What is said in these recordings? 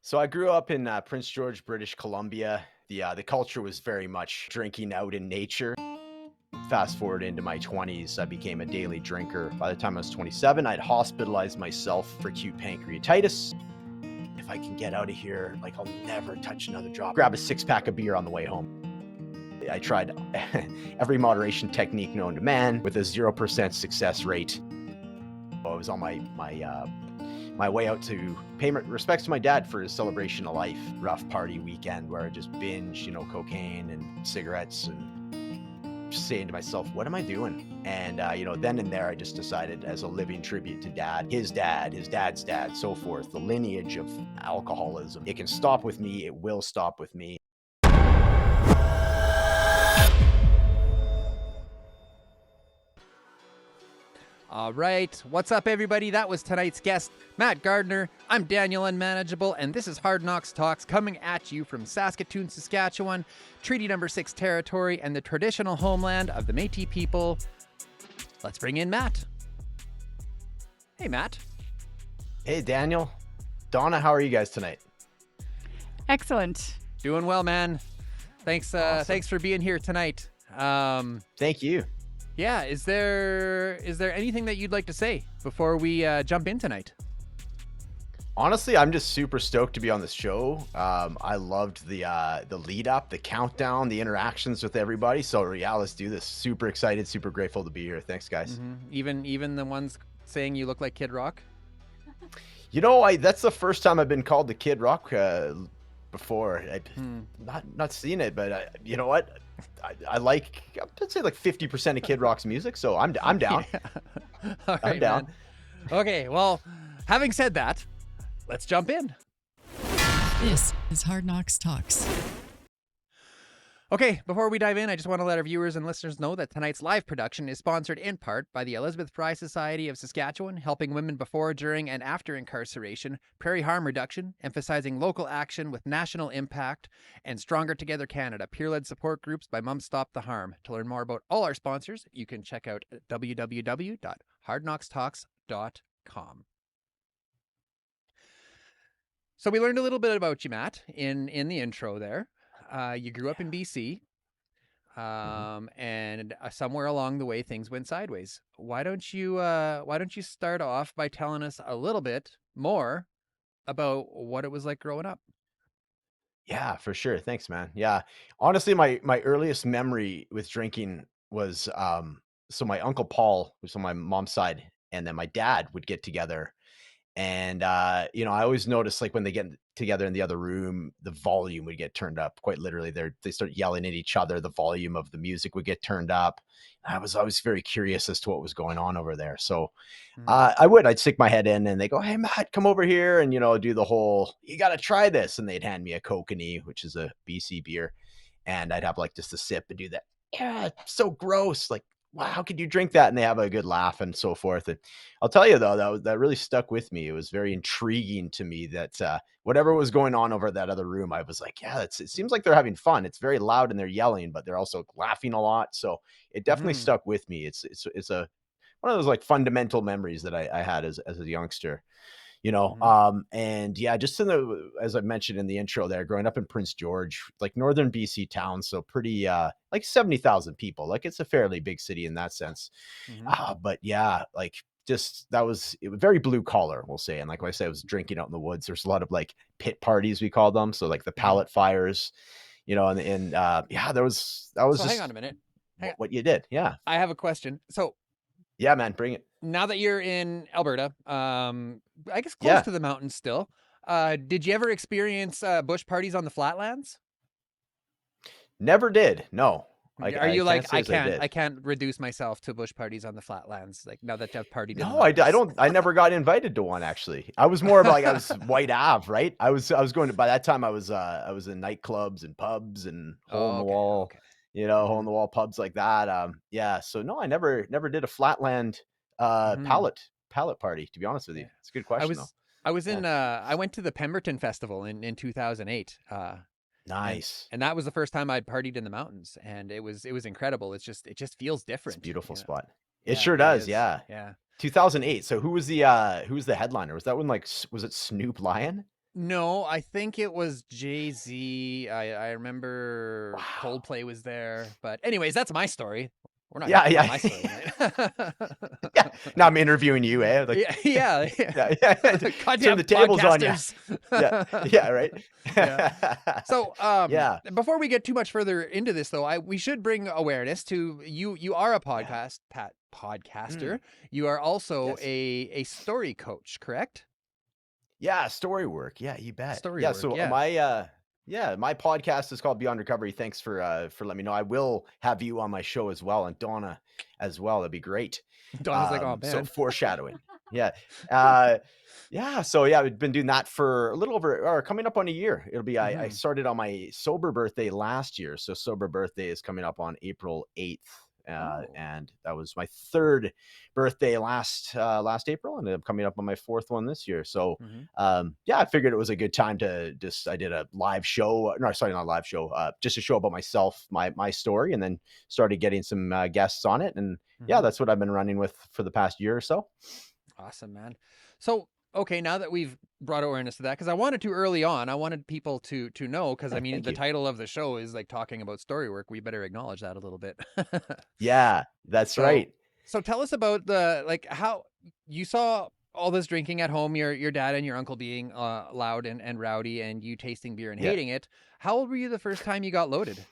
So I grew up in Prince George, British Columbia. The culture was very much drinking out in nature. Fast forward into my 20s, I became a daily drinker. By the time I was 27, I'd hospitalized myself for acute pancreatitis. If I can get out of here, like I'll never touch another drop. Grab a 6-pack of beer on the way home. I tried every moderation technique known to man with a 0% success rate. I was on my way out to pay respects to my dad for his celebration of life. Rough party weekend where I just binged, cocaine and cigarettes, and just saying to myself, what am I doing? And, then and there, I just decided, as a living tribute to dad, his dad's dad, so forth, the lineage of alcoholism. It can stop with me. It will stop with me. All right. What's up, everybody? That was tonight's guest, Matt Gardiner. I'm Daniel Unmanageable, and this is Hard Knox Talks, coming at you from Saskatoon, Saskatchewan, Treaty Number 6 territory, and the traditional homeland of the Métis people. Let's bring in Matt. Hey, Matt. Hey, Daniel. Donna, how are you guys tonight? Excellent. Doing well, man. Thanks. Awesome. Thanks for being here tonight. Thank you. Yeah. Is there anything that you'd like to say before we jump in tonight? Honestly, I'm just super stoked to be on this show. I loved the lead up, the countdown, the interactions with everybody. So yeah, let's do this. Super excited, super grateful to be here. Thanks, guys. Mm-hmm. Even the ones saying you look like Kid Rock. That's the first time I've been called the Kid Rock before. Not seen it, but you know what? I'd say like 50% of Kid Rock's music, so I'm down. Yeah. All right, I'm down. Man. Okay, well, having said that, let's jump in. This is Hard Knox Talks. Okay, before we dive in, I just want to let our viewers and listeners know that tonight's live production is sponsored in part by the Elizabeth Fry Society of Saskatchewan, helping women before, during, and after incarceration, Prairie Harm Reduction, emphasizing local action with national impact, and Stronger Together Canada, peer-led support groups by Mums Stop the Harm. To learn more about all our sponsors, you can check out www.hardknoxtalks.com. So we learned a little bit about you, Matt, in the intro there. You grew up in BC, and somewhere along the way things went sideways. Why don't you start off by telling us a little bit more about what it was like growing up? Yeah, for sure. Thanks, man. Yeah. Honestly, my earliest memory with drinking was so my Uncle Paul was on my mom's side, and then my dad would get together. And I always noticed, like, when they get together in the other room, the volume would get turned up. Quite literally, they start yelling at each other. The volume of the music would get turned up. I was always very curious as to what was going on over there. So I'd stick my head in, and they go, "Hey, Matt, come over here," and do the whole, "You got to try this," and they'd hand me a Kokanee, which is a BC beer, and I'd have like just a sip and do that. Yeah, it's so gross. Like, wow, how could you drink that? And they have a good laugh and so forth. And I'll tell you though, that really stuck with me. It was very intriguing to me that whatever was going on over that other room, I was like, yeah, it seems like they're having fun. It's very loud and they're yelling, but they're also laughing a lot. So it definitely stuck with me. It's one of those like fundamental memories that I had as a youngster. And yeah, just as I mentioned in the intro there, growing up in Prince George, like northern BC town, so pretty like 70,000 people. Like, it's a fairly big city in that sense. But yeah, like, it was very blue collar, we'll say. And like I said, I was drinking out in the woods. There's a lot of like pit parties, we call them, so like the pallet fires, and yeah, that was So just hang on a minute. what you did. Yeah. I have a question. So Yeah, man, bring it. now that you're in Alberta, I guess close to the mountains still, did you ever experience bush parties on the flatlands? Never did. No. Are you like, say as I did. I can't reduce myself to bush parties on the flatlands, like now that I've partied in the No, I mountains? I never got invited to one, actually. I was more of like, I was White Ave, right? I was going to, by that time I was in nightclubs and pubs and hole in the wall, hole in the wall pubs like that. Yeah. So no, I never did a flatland pallet party, to be honest with you. It's a good question though. I went to the Pemberton Festival in 2008. Nice. And that was the first time I'd partied in the mountains, and it was incredible. It just feels different. It's a beautiful spot. It sure does. Yeah. 2008. So who was the headliner? Was that when, like, was it Snoop Lion? No, I think it was Jay-Z. I remember Wow. Coldplay was there. But anyways, that's my story. We're not here Yeah, to tell yeah. my story tonight. Yeah. Now I'm interviewing you, eh? Like, Yeah, yeah, yeah, yeah. Turn the Goddamn tables on you. podcasters. Yeah, yeah, right. Yeah. So, Yeah, before we get too much further into this, though, we should bring awareness to you. You are a yeah. podcaster. Mm, You are also yes. a story coach, correct? Yeah, story work. Yeah, you bet. Story Yeah, work, so yeah. my podcast is called Beyond Recovery. Thanks for letting me know. I will have you on my show as well, and Donna as well. That'd be great. Donna's like, oh So man. foreshadowing. Yeah. Uh yeah, so yeah, we've been doing that for a little over or coming up on a year. It'll be I Hmm. started on my sober birthday last year. So sober birthday is coming up on April 8th. Oh. And that was my third birthday last April, and I'm coming up on my fourth one this year. So Hmm. yeah, I figured it was a good time to I did a live show. No, sorry, not a live show. Just a show about myself, my story, and then started getting some guests on it. And yeah, Hmm. that's what I've been running with for the past year or so. Awesome, man. So, okay, now that we've brought awareness to that, because I wanted to early on, I wanted people to know, because I Yeah, mean, thank the you. title of the show is like talking about story work. We better acknowledge that a little bit. Yeah, that's So, right. so tell us about the like how you saw all this drinking at home, your dad and your uncle being loud and rowdy, and you tasting beer and Yeah. hating it. How old were you the first time you got loaded?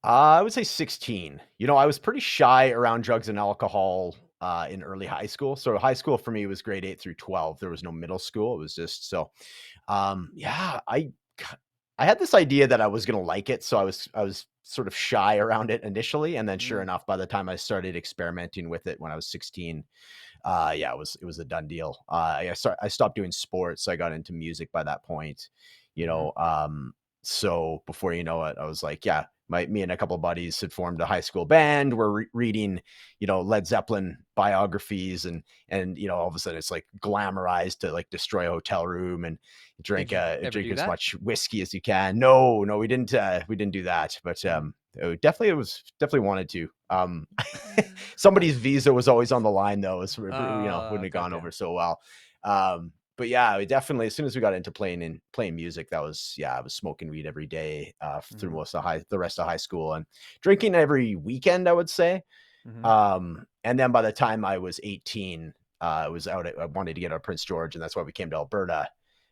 I would say 16. I was pretty shy around drugs and alcohol in early high school. So high school for me was grade 8 through 12. There was no middle school. It was just so yeah, I had this idea that I was gonna like it. So I was sort of shy around it initially. And then sure Mm, enough, by the time I started experimenting with it when I was 16, yeah, it was a done deal. I stopped doing sports. So I got into music by that point, you mm-hmm, know. So before you know it, I was like, yeah, me and a couple of buddies had formed a high school band. We're reading, Led Zeppelin biographies, and all of a sudden it's like glamorized to like destroy a hotel room and Did drink you ever drink do as that? much whiskey as you can. No, no, we didn't do that, but Mm-hmm. it definitely wanted to. Somebody's visa was always on the line though. Wouldn't have gone over Gotcha. so well. But yeah, we definitely, as soon as we got into playing music, that was, yeah, I was smoking weed every day through Mm-hmm, the rest of high school, and drinking every weekend, I would say. mm-hmm, And then by the time I was 18, I wanted to get out of Prince George, and that's why we came to Alberta,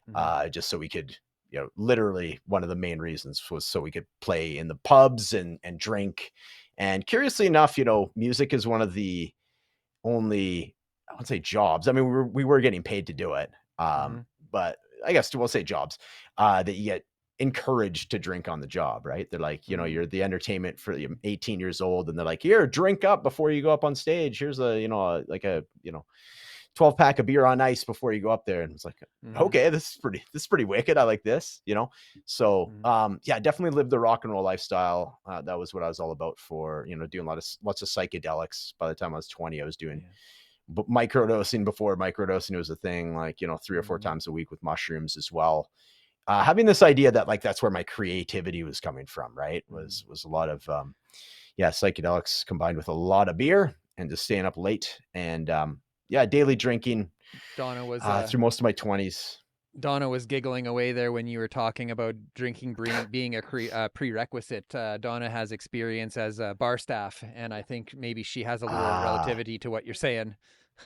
mm-hmm, just so we could, literally one of the main reasons was so we could play in the pubs and drink. And curiously enough, music is one of the only, I wouldn't say jobs. I mean, we were getting paid to do it. mm-hmm, But I guess we'll say jobs, that you get encouraged to drink on the job, right? They're like, mm-hmm. you're the entertainment for 18 years old, and they're like, here, drink up before you go up on stage. Here's like a 12 pack of beer on ice before you go up there. And it's like, Mm-hmm. okay, this is pretty wicked. I like this. So Mm-hmm. yeah, definitely lived the rock and roll lifestyle. That was what I was all about for, doing lots of psychedelics. By the time I was 20, I was doing Yeah. microdosing before microdosing was a thing, like, 3 or 4 Mm-hmm. times a week with mushrooms as well. Having this idea that like that's where my creativity was coming from, right? Mm-hmm. Was a lot of yeah, psychedelics combined with a lot of beer and just staying up late, and yeah, daily drinking Donna was through most of my 20s. Donna was giggling away there when you were talking about drinking being a prerequisite. Donna has experience as a bar staff, and I think maybe she has a little Ah, relativity to what you're saying.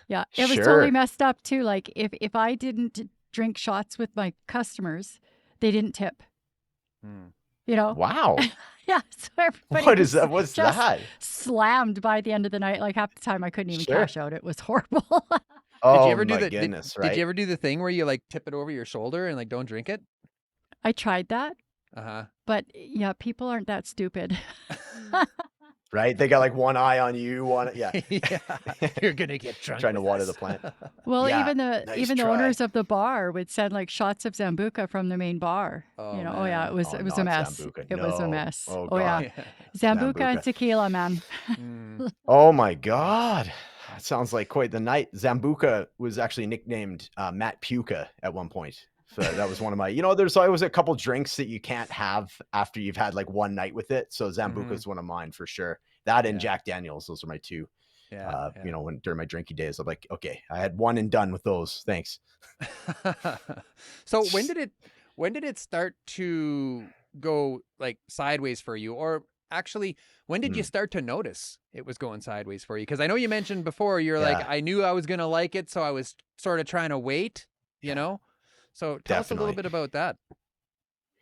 Yeah, it was totally sure. messed up too. Like if I didn't drink shots with my customers, they didn't tip. Hmm. You know? Wow. Yeah, so everybody What is was that? What's just that? slammed by the end of the night. Like half the time I couldn't even Sure. cash out. It was horrible. Did you Oh ever do my the goodness, did you right? ever do the thing where you like tip it over your shoulder and like don't drink it? I tried that, Uh but yeah, people aren't that stupid. huh. Right? They got like one eye on you, one, yeah. Yeah, you're gonna get drunk Trying to with water the us. plant. Well, Yeah. even the Nice even the try. owners of the bar would send like shots of Zambuca from the main bar. Oh Oh yeah, it man. was Oh, it was a not mess. Sambuca. It was a No. mess. Oh Oh yeah, God. Yeah. Zambuca and Sambuca. tequila, man. Mm. Oh my God. That sounds like quite the night. Zambuca was actually nicknamed Matt Puka at one point. So that was one of my, there's always a couple drinks that you can't have after you've had like one night with it. So Zambuca Mhm. is one of mine for sure. That and Yeah. Jack Daniels, those are my two. Yeah, You know, when during my drinking days, I'm like, okay, I had one and done with those. Thanks. yeah. So when did it start to go like sideways for you? Or actually, when did you Mm, start to notice it was going sideways for you? Because I know you mentioned before you're like, yeah, I knew I was gonna like it, so I was sort of trying to wait, you yeah, know? So tell us a little definitely. bit about that.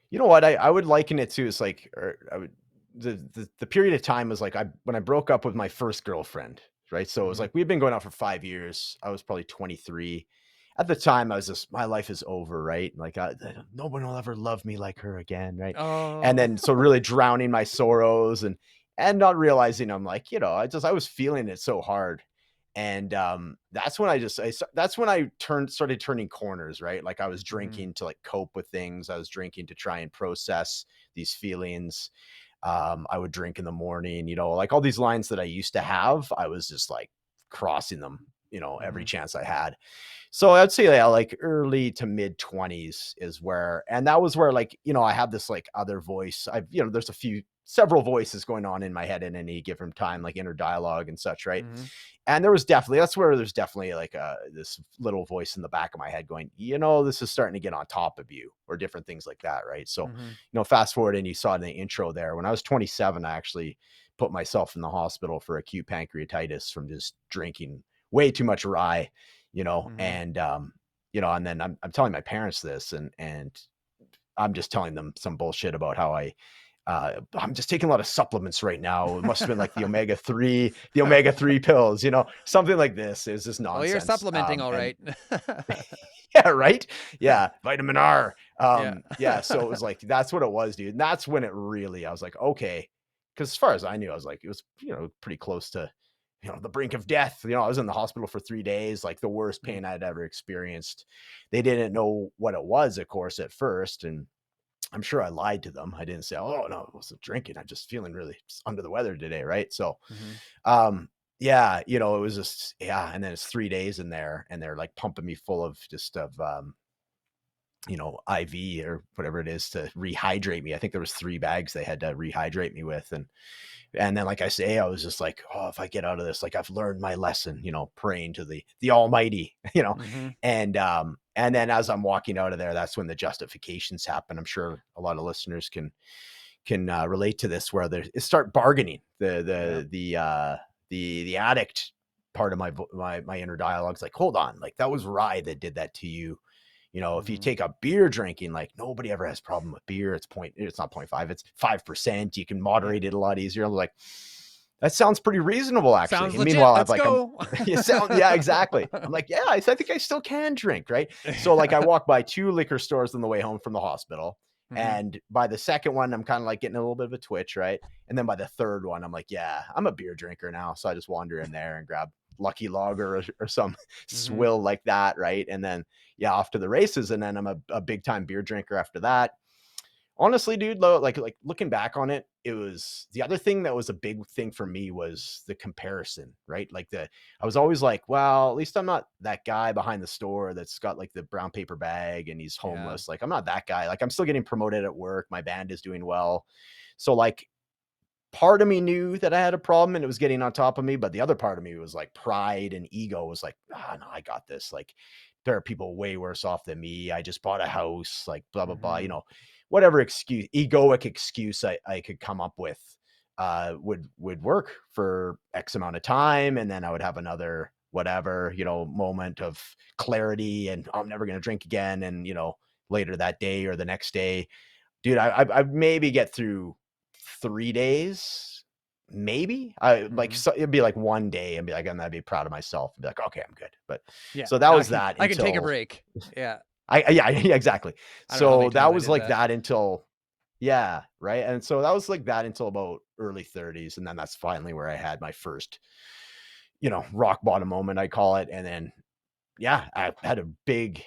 You know what? I would liken it to is like, or I would the period of time was like when I broke up with my first girlfriend, right? So it was Hmm. like we'd been going out for 5 years. I was probably 23. At the time, I was just my life is over, right? Like no one will ever love me like her again, right? And Oh. then so really drowning my sorrows and not realizing I'm like, you know, I was feeling it so hard. And that's when that's when I started turning corners, right? Like I was Hmm. drinking to like cope with things. I was drinking to try and process these feelings. I would drink in the morning, you know, like all these lines that I used to have, I was just like crossing them, you know, every Hmm. chance I had. So I'd say yeah, like early to mid 20s is where, and that was where like, you know, I have this like other voice. You know, there's several voices going on in my head at any given time, like inner dialogue and such, right? Hmm. And that's where there's definitely like this little voice in the back of my head going, you know, this is starting to get on top of you or different things like that. Right. So, Hmm. you know, fast forward and you saw it in the intro there, when I was 27, I actually put myself in the hospital for acute pancreatitis from just drinking way too much rye, you know, Hmm. and, you know, and then I'm telling my parents this and I'm just telling them some bullshit about how I'm just taking a lot of supplements right now. It must have been like the omega 3 pills, you know, something like this. Is this Well, you're nonsense? supplementing all And right. yeah, right. Yeah. Vitamin R. Yeah. Yeah. So it was like, that's what it was, dude. And that's when I was like, okay. Cause as far as I knew, I was like, it was, you know, pretty close to, you know, the brink of death. You know, I was in the hospital for 3 days, like the worst Mhm. pain I'd ever experienced. They didn't know what it was, of course, at first. And I'm sure I lied to them. I didn't say, "Oh no, I wasn't drinking. I'm just feeling really under the weather today." Right. So, Mhm. um, yeah, you know, it was just, yeah. And then it's 3 days in there and they're like pumping me full of you know, IV or whatever it is to rehydrate me. I think there was 3 bags they had to rehydrate me with. And then, like I say, I was just like, oh, if I get out of this, like I've learned my lesson, you know, praying to the Almighty, you know. Mhm. And then as I'm walking out of there, that's when the justifications happen. I'm sure a lot of listeners can relate to this, where they start bargaining. Yeah. The addict part of my inner dialogue's like, hold on, like that was rye that did that to you. You know, if you Mhm. take a beer drinking, like nobody ever has a problem with beer. It's not 0.5, it's 5%. You can Yeah. moderate it a lot easier. I'm like, that sounds pretty reasonable, actually. Sounds And legit. meanwhile, Let's go. yeah, exactly. I'm like, yeah, I think I still can drink, right? So like I walk by 2 liquor stores on the way home from the hospital. Mhm. And by the second one, I'm kind of like getting a little bit of a twitch, right? And then by the third one, I'm like, yeah, I'm a beer drinker now. So I just wander in there and grab Lucky Lager or some Mhm. swill like that, right? And then yeah, off to the races. And then I'm a big time beer drinker after that. Honestly, dude, like looking back on it, it was the other thing that was a big thing for me was the comparison, right? Like I was always like, well, at least I'm not that guy behind the store that's got like the brown paper bag and he's Yeah. homeless. Like I'm not that guy. Like I'm still getting promoted at work. My band is doing well. So like part of me knew that I had a problem and it was getting on top of me, but the other part of me was like pride and ego was like, no, I got this. Like there are people way worse off than me. I just bought a house, like blah, blah, blah, you Mhm. know, whatever egoic excuse I could come up with, would work for X amount of time. And then I would have another, whatever, you know, moment of clarity and I'm never going to drink again. And, you know, later that day or the next day, dude, I maybe get through 3 days, maybe. I like Mhm. so it'd be like 1 day and be like, and I'd be proud of myself and be like, okay, I'm good. But Yeah. so that Now was that I can take a until break. Yeah. yeah, yeah, exactly. I don't know how many So times that I was did like that. that until yeah, right. And so that was like that until about early 30s. And then that's finally where I had my first, you know, rock bottom moment, I call it. And then yeah, I had a big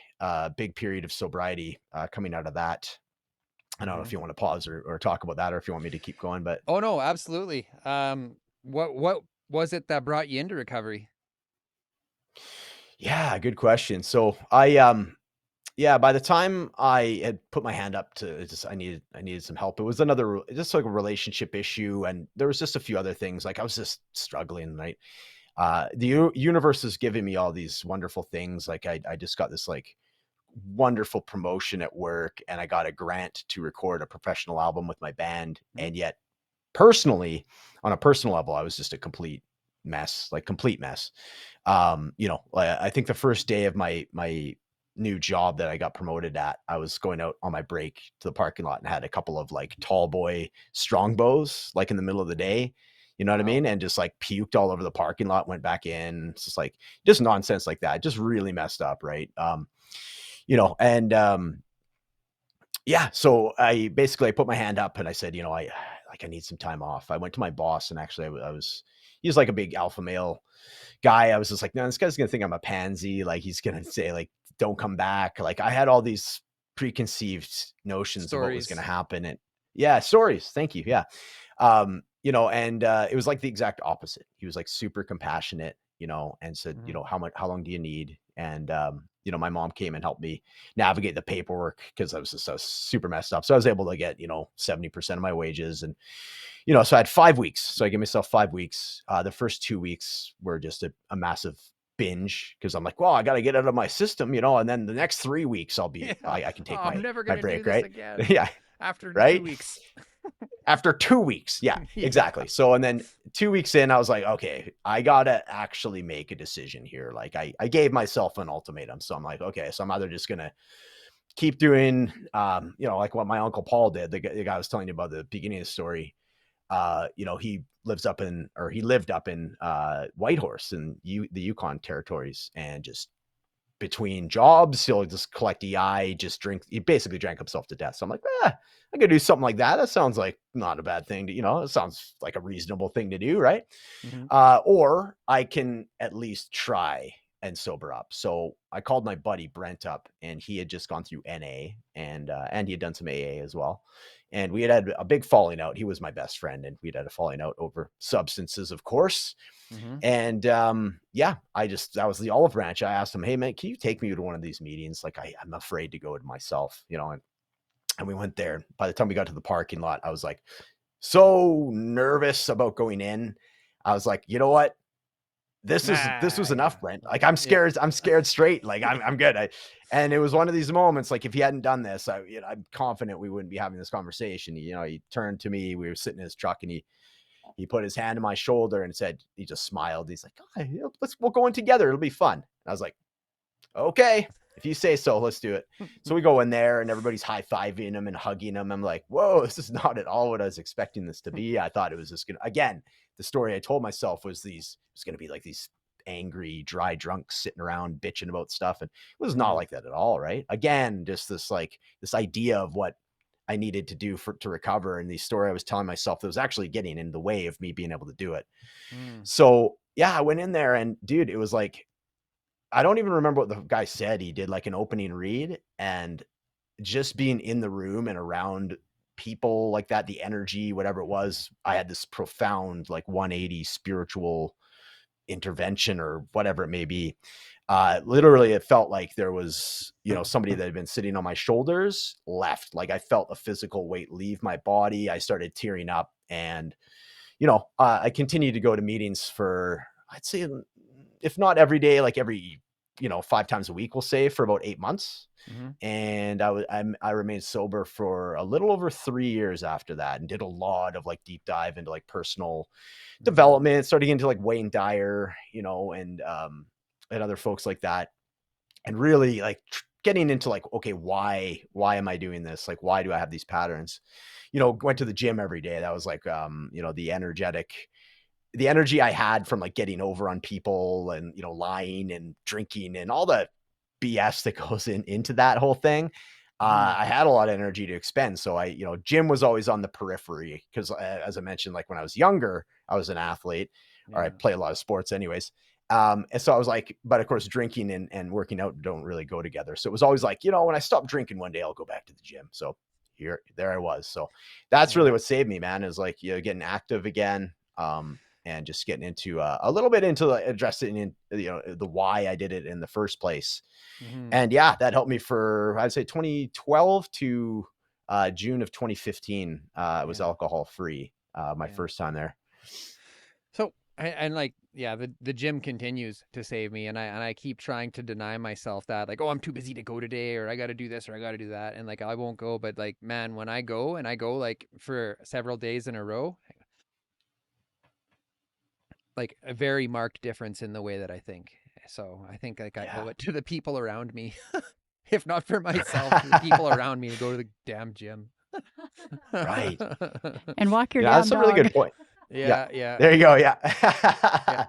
period of sobriety coming out of that. I don't know if Mhm. you want to pause or talk about that or if you want me to keep going, but Oh no, absolutely. What was it that brought you into recovery? yeah, good question. So yeah, by the time I had put my hand up to just I needed some help. It was just like a relationship issue and there was just a few other things. Like I was just struggling, right? the universe is giving me all these wonderful things. Like I just got this like wonderful promotion at work, and I got a grant to record a professional album with my band. And yet personally, on a personal level, I was just a complete mess, like complete mess. I think the first day of my new job that I got promoted at, I was going out on my break to the parking lot and had a couple of like tall boy strongbows, like in the middle of the day, you know what I mean? And just like puked all over the parking lot, went back in. It's just like, just nonsense like that. Just really messed up. Right. Yeah. So I put my hand up and I said, I need some time off. I went to my boss, and actually he's like a big alpha male guy. I was just like, no, this guy's going to think I'm a pansy. Like he's going to say like, don't come back. Like I had all these preconceived notions of what was going to happen. And yeah, stories. Thank you. Yeah. It was like the exact opposite. He was like super compassionate, and said, how long do you need? And, my mom came and helped me navigate the paperwork because I was super messed up. So I was able to get, 70% of my wages. And, so I had 5 weeks. So I gave myself 5 weeks. The first 2 weeks were just a massive binge because I'm like, well, I got to get out of my system, and then the next 3 weeks I can take I'm never my gonna break, do this right? again. Yeah. After Right? 2 weeks. After 2 weeks. Yeah, exactly. So, and then 2 weeks in, I was like, okay, I got to actually make a decision here. Like I gave myself an ultimatum. So I'm like, okay, so I'm either just going to keep doing, like what my Uncle Paul did. The guy I was telling you about the beginning of the story. He lived up in Whitehorse in the Yukon territories, and just between jobs, he'll just collect EI, just drink. He basically drank himself to death. So I'm like, I could do something like that. That sounds like not a bad thing to, it sounds like a reasonable thing to do. Right. Or I can at least try and sober up. So I called my buddy Brent up, and he had just gone through NA, and he had done some AA as well. And we had a big falling out. He was my best friend, and we'd had a falling out over substances, of course. And that was the olive branch. I asked him, hey man, can you take me to one of these meetings? Like I'm afraid to go to myself, and we went there. By the time we got to the parking lot, I was like so nervous about going in. I was like, you know what? This was enough, Brent. Like I'm scared. I'm scared straight. Like I'm good. And it was one of these moments. Like if he hadn't done this, I'm confident we wouldn't be having this conversation. He turned to me. We were sitting in his truck, and he put his hand on my shoulder and said, he just smiled. He's like, oh, we'll go in together. It'll be fun. And I was like, okay, if you say so, let's do it. So we go in there, and everybody's high-fiving him and hugging him. I'm like, whoa, this is not at all what I was expecting this to be. I thought it was just again, the story I told myself was it's going to be like these angry, dry drunks sitting around bitching about stuff. And it was not like that at all. Right. Again, just this idea of what I needed to do to recover. And the story I was telling myself that was actually getting in the way of me being able to do it. So yeah, I went in there, and dude, it was like, I don't even remember what the guy said. He did like an opening read, and just being in the room and around people like that, the energy, whatever it was, I had this profound like 180 spiritual intervention or whatever it may be. Literally it felt like there was, somebody that had been sitting on my shoulders left. Like I felt a physical weight leave my body. I started tearing up, and, I continued to go to meetings for, I'd say, if not every day, like every, 5 times a week, we'll say, for about 8 months. And I remained sober for a little over 3 years after that, and did a lot of like deep dive into like personal development, starting into like Wayne Dyer, and other folks like that. And really like getting into like, okay, why am I doing this? Like, why do I have these patterns? Went to the gym every day. That was like, the energy I had from like getting over on people and, lying and drinking and all the BS that goes into that whole thing. I had a lot of energy to expend. So gym was always on the periphery because, as I mentioned, like when I was younger, I was an athlete, or I play a lot of sports anyways. And so I was like, but of course, drinking and working out don't really go together. So it was always like, when I stop drinking one day, I'll go back to the gym. So there I was. So that's really what saved me, man, is like, getting active again. And just getting into a little bit into addressing in, the why I did it in the first place. And yeah, that helped me for, I'd say 2012 to June of 2015. It was alcohol free. My first time there. So And like, yeah, the gym continues to save me, and I keep trying to deny myself that, like, oh, I'm too busy to go today, or I got to do this, or I got to do that, and like I won't go. But like, man, when I go and I go like for several days in a row, like a very marked difference in the way that I think. So I think like I Yeah. owe it to the people around me, if not for myself, to the people around me to go to the damn gym. Right. And walk your Yeah, damn that's a really dog. good point. Yeah. Yeah. There you go. Yeah. Yeah.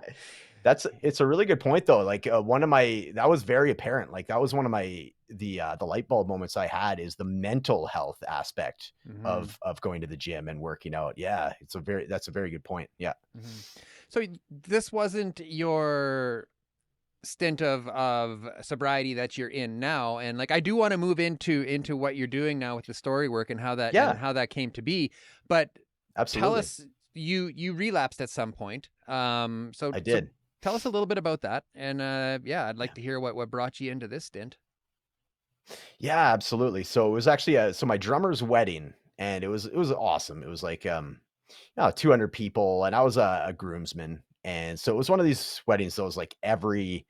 It's a really good point though. Like that was very apparent. Like that was one of the light bulb moments I had, is the mental health aspect Mm-hmm. of going to the gym and working out. Yeah. That's a very good point. Yeah. Mm-hmm. So this wasn't your stint of sobriety that you're in now, and like I do want to move into what you're doing now with the story work and how Yeah, that came to be, but tell absolutely. us, you relapsed at some point, so I did. tell us a little bit about that, and yeah, I'd like to hear what brought you into this stint. Yeah, absolutely. So it was actually so my drummer's wedding, and it was awesome. It was like 200 people, and I was a groomsman. And so it was one of these weddings that was like every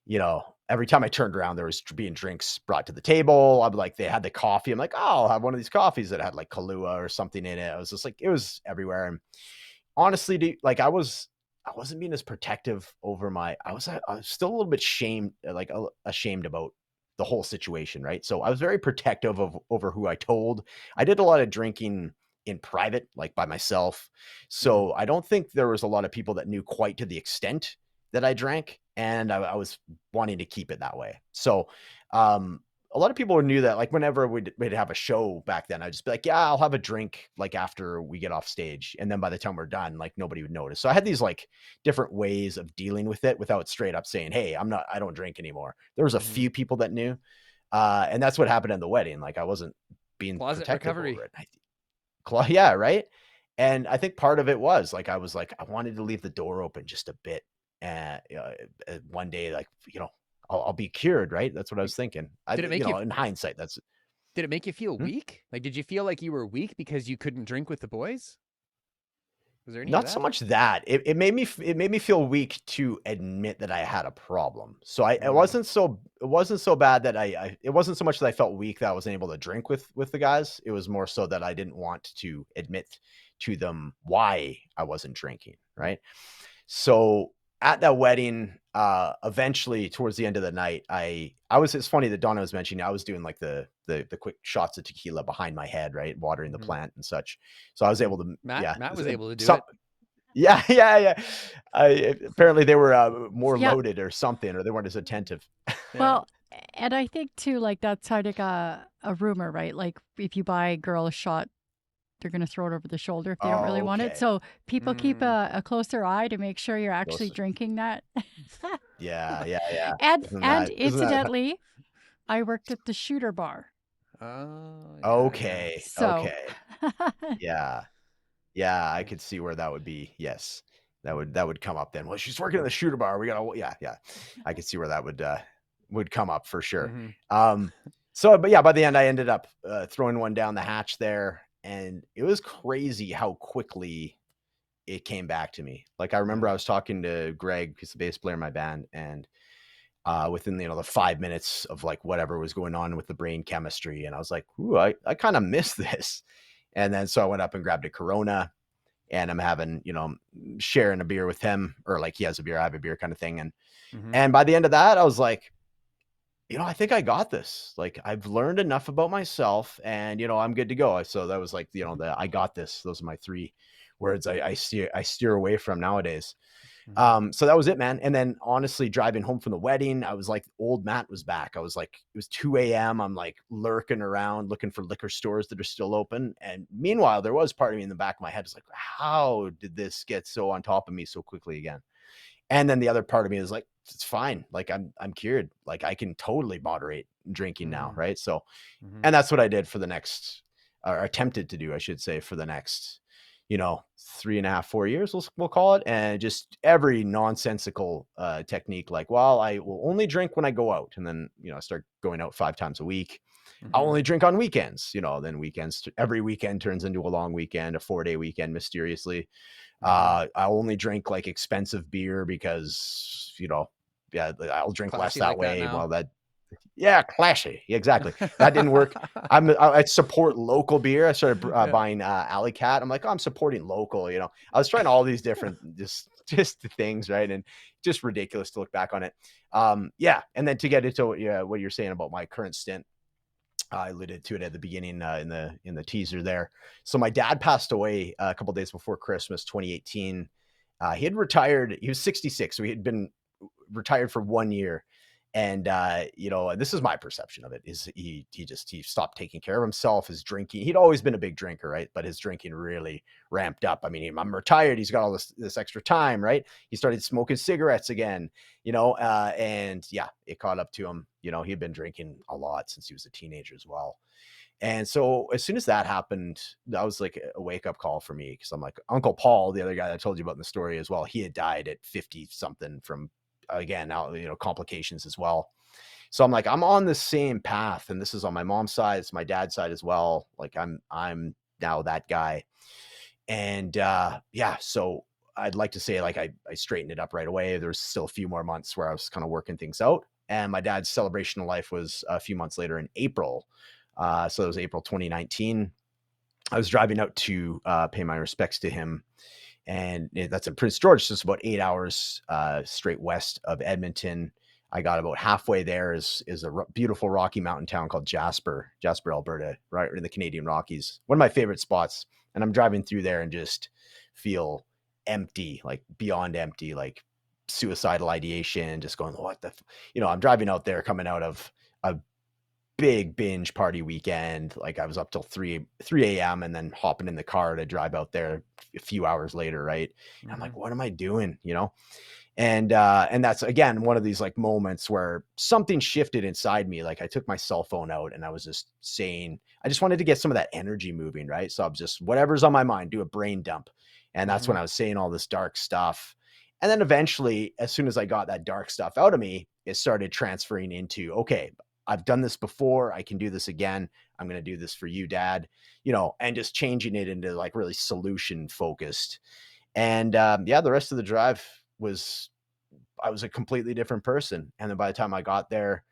time I turned around, there was being drinks brought to the table. I'm like, they had the coffee. I'm like, oh, I'll have one of these coffees that had like Kahlua or something in it. I was just like, it was everywhere. And honestly, dude, like I wasn't being as protective over I was still a little bit ashamed about the whole situation, right? So I was very protective over who I told. I did a lot of drinking in private, like by myself. Mm-hmm. So I don't think there was a lot of people that knew quite to the extent that I drank, and I was wanting to keep it that way. So um a lot of people knew that, like whenever we'd have a show back then, I'd just be like, yeah, I'll have a drink like after we get off stage. And then by the time we're done, like nobody would notice. So I had these like different ways of dealing with it without straight up saying, hey, I don't drink anymore. There was a Mm-hmm. few people that knew. And that's what happened in the wedding. Like I wasn't being Closet protective recovery. over it. Yeah, right. And I think part of it was like, I wanted to leave the door open just a bit. And one day, like, I'll be cured, right? That's what I was thinking. Did it make you In hindsight, that's did it make you feel Hmm? weak? Like, did you feel like you were weak because you couldn't drink with the boys? Was there any of Not so that? much that it made me feel weak to admit that I had a problem. So Mm. it wasn't so bad that it wasn't so much that I felt weak that I wasn't able to drink with the guys. It was more so that I didn't want to admit to them why I wasn't drinking, right? So at that wedding, eventually towards the end of the night, it's funny that Donna was mentioning I was doing like the quick shots of tequila behind my head, right? Watering the Mm-hmm. plant and such. So I was Mm-hmm. able to, yeah, Matt was able to do some, it. yeah, yeah. Apparently they were more Yeah. loaded or something, or they weren't as attentive. Yeah. Well, and I think too, like that's kind of like a rumor, right? Like if you buy a girl a shot, they're going to throw it over the shoulder if they don't really want it. Okay. So people keep Mm. a closer eye to make sure you're actually Closer. drinking that. Yeah, yeah, yeah. And Isn't and isn't that incidentally, I worked at the shooter bar. Oh, yeah, yeah. okay? So Okay. Yeah. Yeah, I could see where that would be. Yes. That would come up then. Well, she's working in the shooter bar. We gotta, yeah, yeah. I could see where that would come up for sure. Mm-hmm. But yeah, by the end I ended up throwing one down the hatch there, and it was crazy how quickly it came back to me. Like I remember Yeah. I was talking to Greg, who's the bass player in my band, and within the 5 minutes of like whatever was going on with the brain chemistry, and I was like, ooh, I kind of miss this. And then so I went up and grabbed a Corona, and I'm having, sharing a beer with him, or like he has a beer, I have a beer kind of thing. Mm-hmm. And by the end of that, I was like, I think I got this. Like I've learned enough about myself, and I'm good to go. So that was like, the I got this. Those are my three words I steer away from nowadays. Mm-hmm. So that was it, man. And then honestly, driving home from the wedding, I was like, old Matt was back. I was like, it was 2 a.m. I'm like lurking around looking for liquor stores that are still open. And meanwhile, there was part of me in the back of my head is like, how did this get so on top of me so quickly again? And then the other part of me is like, it's fine. Like I'm cured. Like I can totally moderate drinking now. Mm-hmm. Right. So, Mm-hmm. and that's what I did for the next, or attempted to do, I should say, for the next, 3.5, 4 years, we'll call it. And just every nonsensical technique, like, well, I will only drink when I go out. And then, start going out 5 times a week. I'll Mm-hmm. only drink on weekends, then every weekend turns into a long weekend, a 4-day weekend, mysteriously. I only drink like expensive beer because, yeah, I'll drink less Classy that like that way. now. Well, yeah, classy. Exactly. That didn't work. I support local beer. I started Yeah. buying Alley Cat. I'm like, oh, I'm supporting local. I was trying all these different just things, right? And just ridiculous to look back on it. Yeah, and then to get into what you're saying about my current stint, I alluded to it at the beginning in the teaser there. So my dad passed away a couple days before Christmas, 2018. He had retired. He was 66, so he had been retired for 1 year. And this is my perception of it, is he stopped taking care of himself. His drinking, he'd always been a big drinker, right? But his drinking really ramped up. I mean, I'm retired. He's got all this extra time, right? He started smoking cigarettes again, and yeah, it caught up to him. He'd been drinking a lot since he was a teenager as well. And so as soon as that happened, that was like a wake up call for me, because I'm like, Uncle Paul, the other guy that I told you about in the story as well, he had died at 50 something from, again, now, complications as well. So I'm like, I'm on the same path, and this is on my mom's side, it's my dad's side as well. Like I'm now that guy. And yeah, so I'd like to say, like, I straightened it up right away. There's still a few more months where I was kind of working things out. And my dad's celebration of life was a few months later in April. So it was April 2019. I was driving out to pay my respects to him. And that's in Prince George. So it's about 8 hours straight west of Edmonton. I got about halfway there is a beautiful Rocky Mountain town called Jasper, Alberta, right in the Canadian Rockies. One of my favorite spots. And I'm driving through there and just feel empty, like beyond empty, like suicidal ideation, just going, what the, I'm driving out there coming out of a big binge party weekend. Like I was up till 3 a.m. and then hopping in the car to drive out there a few hours later, right? And I'm like, what am I doing? And that's, again, one of these like moments where something shifted inside me. Like I took my cell phone out and I was just saying, I just wanted to get some of that energy moving, right? So I'm just, whatever's on my mind, do a brain dump. And that's when I was saying all this dark stuff. And then eventually, as soon as I got that dark stuff out of me, it started transferring into, okay, I've done this before, I can do this again. I'm going to do this for you, Dad, and just changing it into like really solution focused. And yeah, the rest of the drive I was a completely different person. And then by the time I got there,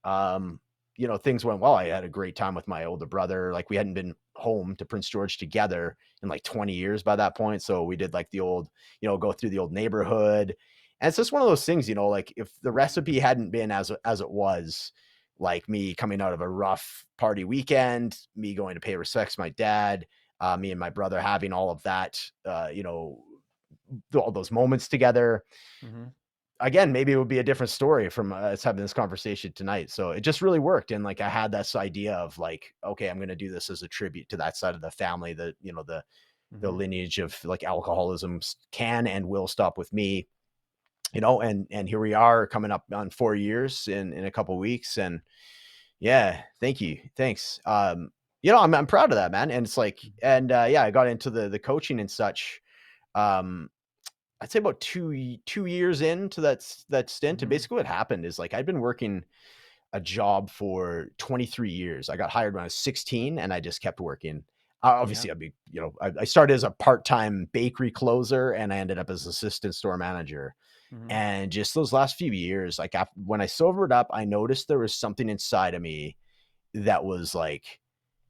things went well. I had a great time with my older brother. Like we hadn't been home to Prince George together in like 20 years by that point. So we did like the old, go through the old neighborhood. And it's just one of those things, like if the recipe hadn't been as it was, like me coming out of a rough party weekend, me going to pay respects to my dad, me and my brother having all of that, all those moments together. Again, maybe it would be a different story from us having this conversation tonight. So it just really worked. And like, I had this idea of like, okay, I'm going to do this as a tribute to that side of the family, that, the lineage of like alcoholism can and will stop with me, and here we are coming up on 4 years in a couple of weeks. And yeah, thank you. Thanks. I'm proud of that, man. And it's like, and yeah, I got into the coaching and such. I'd say about 2 years into that stint. And basically what happened is like, I'd been working a job for 23 years. I got hired when I was 16 and I just kept working. Obviously I started as a part-time bakery closer and I ended up as assistant store manager. And just those last few years, like when I sobered up, I noticed there was something inside of me that was like